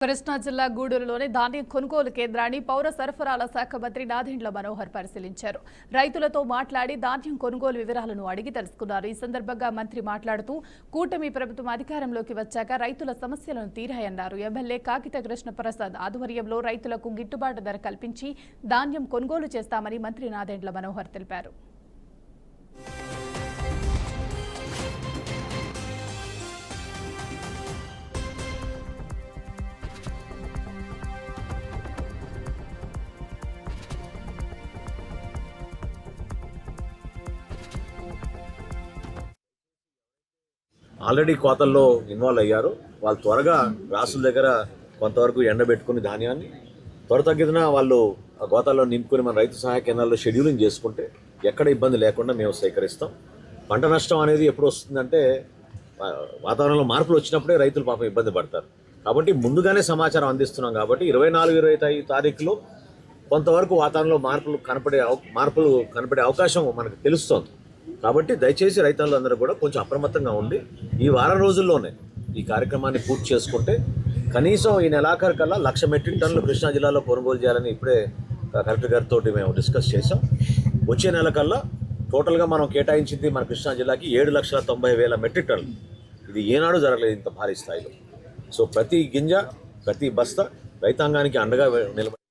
కృష్ణా జిల్లా గూడూరులోని ధాన్యం కొనుగోలు కేంద్రాన్ని పౌర సరఫరాల శాఖ మంత్రి నాదెండ్ల మనోహర్ పరిశీలించారు. రైతులతో మాట్లాడి ధాన్యం కొనుగోలు వివరాలను అడిగి తెలుసుకున్నారు. ఈ సందర్భంగా మంత్రి మాట్లాడుతూ కూటమి ప్రభుత్వం అధికారంలోకి వచ్చాక రైతుల సమస్యలను తీరాయన్నారు. ఎమ్మెల్యే కాకిత కృష్ణప్రసాద్ ఆధ్వర్యంలో రైతులకు గిట్టుబాటు ధర కల్పించి ధాన్యం కొనుగోలు చేస్తామని మంత్రి నాదెండ్ల మనోహర్ తెలిపారు. ఆల్రెడీ కోతల్లో ఇన్వాల్వ్ అయ్యారు. వాళ్ళు త్వరగా రాసుల దగ్గర కొంతవరకు ఎండబెట్టుకుని ధాన్యాన్ని త్వరతగ్గిన వాళ్ళు గోతాల్లో నింపుకొని మన రైతు సహాయ కేంద్రాల్లో షెడ్యూలింగ్ చేసుకుంటే ఎక్కడ ఇబ్బంది లేకుండా మేము సేకరిస్తాం. పంట నష్టం అనేది ఎప్పుడు వస్తుందంటే వాతావరణంలో మార్పులు వచ్చినప్పుడే రైతులు పాపం ఇబ్బంది పడతారు. కాబట్టి ముందుగానే సమాచారం అందిస్తున్నాం. కాబట్టి 24-25 తారీఖులో కొంతవరకు వాతావరణంలో మార్పులు కనపడే అవకాశం మనకు తెలుస్తోంది. కాబట్టి దయచేసి రైతులందరూ కూడా కొంచెం అప్రమత్తంగా ఉండి ఈ వారం రోజుల్లోనే ఈ కార్యక్రమాన్ని పూర్తి చేసుకుంటే కనీసం ఈ నెలాఖరు కల్లా 1,00,000 మెట్రిక్ టన్నులు కృష్ణా జిల్లాలో కొనుగోలు చేయాలని ఇప్పుడే కలెక్టర్ గారితో మేము డిస్కస్ చేసాం. వచ్చే నెల కల్లా టోటల్గా మనం కేటాయించింది మన కృష్ణా జిల్లాకి 7,90,000 మెట్రిక్ టన్నులు. ఇది ఏనాడు జరగలేదు ఇంత భారీ స్థాయిలో. సో ప్రతి గింజ ప్రతి బస్తా రైతాంగానికి అండగా నిలబడి